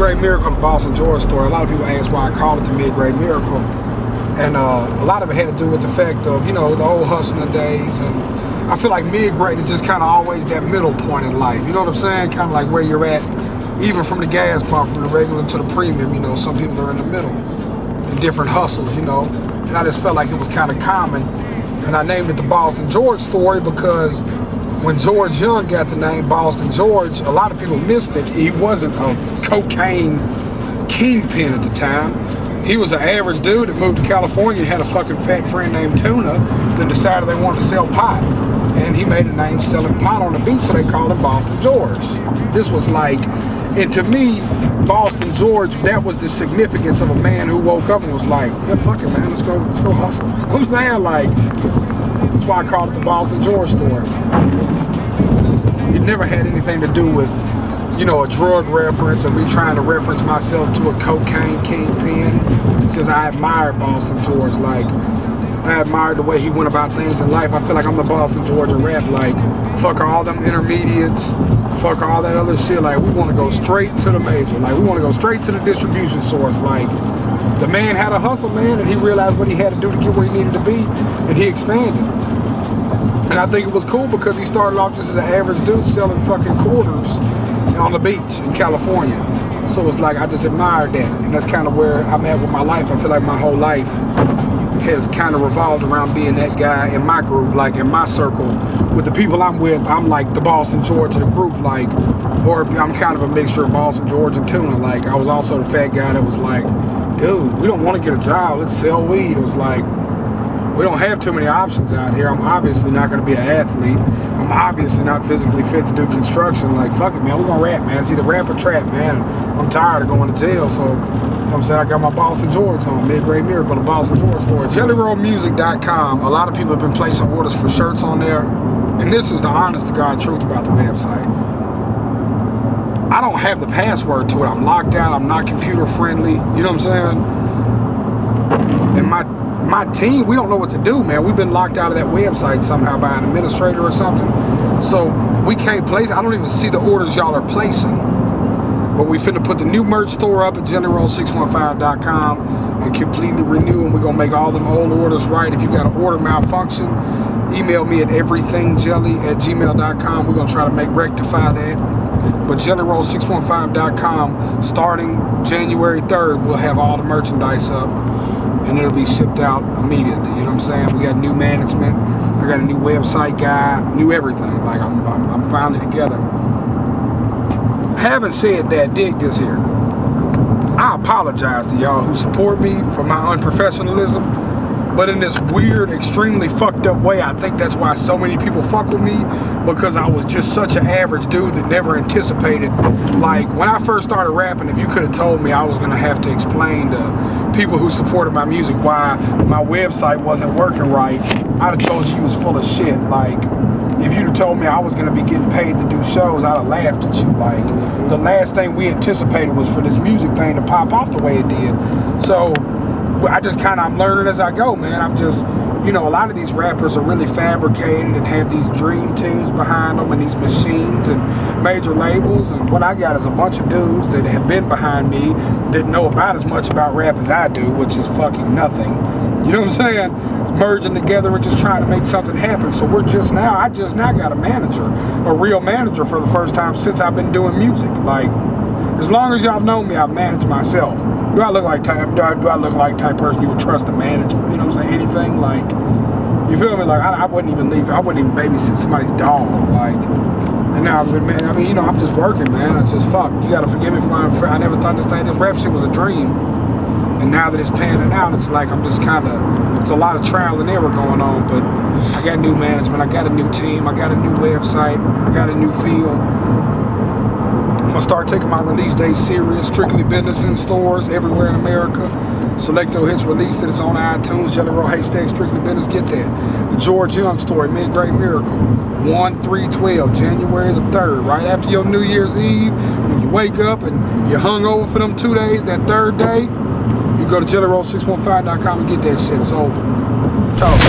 Mid-Grade Miracle, the Boston George story. A lot of people ask why I call it the Mid-Grade Miracle. And a lot of it had to do with the fact of, you know, the old hustling days. And I feel like mid-grade is just kind of always that middle point in life. You know what I'm saying? Kind of like where you're at, even from the gas pump, from the regular to the premium. You know, some people are in the middle, in different hustles, you know. And I just felt like it was kind of common. And I named it the Boston George story because when George Young got the name Boston George, a lot of people missed it. He wasn't a cocaine kingpin at the time. He was an average dude that moved to California, had a fucking fat friend named Tuna, then decided they wanted to sell pot. And he made a name selling pot on the beach, so they called him Boston George. This was like, and to me, Boston George, that was the significance of a man who woke up and was like, yeah, fuck it, man, let's go hustle. You know what I'm saying? Like, that's why I call it the Boston George story. It never had anything to do with, you know, a drug reference or me trying to reference myself to a cocaine kingpin. It's because I admired Boston George. Like, I admired the way he went about things in life. I feel like I'm the Boston George of rap. Like, fuck all them intermediates, fuck all that other shit. Like, we want to go straight to the major. Like, we want to go straight to the distribution source. Like, the man had a hustle, man, and he realized what he had to do to get where he needed to be, and he expanded. And I think it was cool because he started off just as an average dude selling fucking quarters on the beach in California. So it's like I just admired that, and that's kind of where I'm at with my life. I feel like my whole life has kind of revolved around being that guy in my group, like in my circle. With the people I'm with, I'm like the Boston George of the group, like, or I'm kind of a mixture of Boston George and Tuna. Like, I was also the fat guy that was like, dude, we don't want to get a job, let's sell weed. It was like, we don't have too many options out here. I'm obviously not going to be an athlete. I'm obviously not physically fit to do construction. Like, fuck it, man, we're going to rap, man. It's either rap or trap, man. I'm tired of going to jail, so, you know what I'm saying, I got my Boston George on, Mid-Grade Miracle, the Boston George story. JellyRollMusic.com. A lot of people have been placing orders for shirts on there, and this is the honest to God truth about the website. I don't have the password to it. I'm locked out. I'm not computer friendly. You know what I'm saying? And my team, we don't know what to do, man. We've been locked out of that website somehow by an administrator or something. So we can't place. I don't even see the orders y'all are placing. But we finna put the new merch store up at JellyRoll615.com and completely renew, and we're gonna make all them old orders right. If you got an order malfunction, email me at everythingjelly@gmail.com. We're gonna try to rectify that. But JellyRoll615.com, starting January 3rd, we'll have all the merchandise up, and it'll be shipped out immediately. You know what I'm saying? We got new management. I got a new website guy, new everything. Like, I'm finally together. Having said that, dig this here. I apologize to y'all who support me for my unprofessionalism, but in this weird, extremely fucked up way, I think that's why so many people fuck with me, because I was just such an average dude that never anticipated. Like, when I first started rapping, if you could have told me I was going to have to explain to people who supported my music why my website wasn't working right, I'd have told you was full of shit. Like, if you'd have told me I was going to be getting paid to do shows, I'd have laughed at you. Like, the last thing we anticipated was for this music thing to pop off the way it did. So I just I'm learning as I go, man. I'm just, you know, a lot of these rappers are really fabricated and have these dream teams behind them and these machines and major labels. And what I got is a bunch of dudes that have been behind me that know about as much about rap as I do, which is fucking nothing. You know what I'm saying? Merging together and just trying to make something happen. So I just now got a manager, a real manager for the first time since I've been doing music. Like, as long as y'all know me, I've managed myself. Do I look like type person you would trust to manage? You know what I'm saying? Anything, like, you feel me? Like, I wouldn't even babysit somebody's dog. Like, and now, man, I mean, you know, I'm just working, man. I gotta forgive me for I never thought this rap shit was a dream. And now that it's panning out, it's like it's a lot of trial and error going on, but I got new management, I got a new team, I got a new website, I got a new feel. I'm gonna start taking my release date serious. Strictly Business in stores everywhere in America. Selecto Hits released it. It's on iTunes. Jelly Roll Haystack, Strictly Business. Get that. The George Young story, Mid-Grade Miracle. 1/3/12, January the 3rd. Right after your New Year's Eve, when you wake up and you're hungover for them 2 days, that third day, you go to JellyRoll615.com and get that shit. It's over. Talk.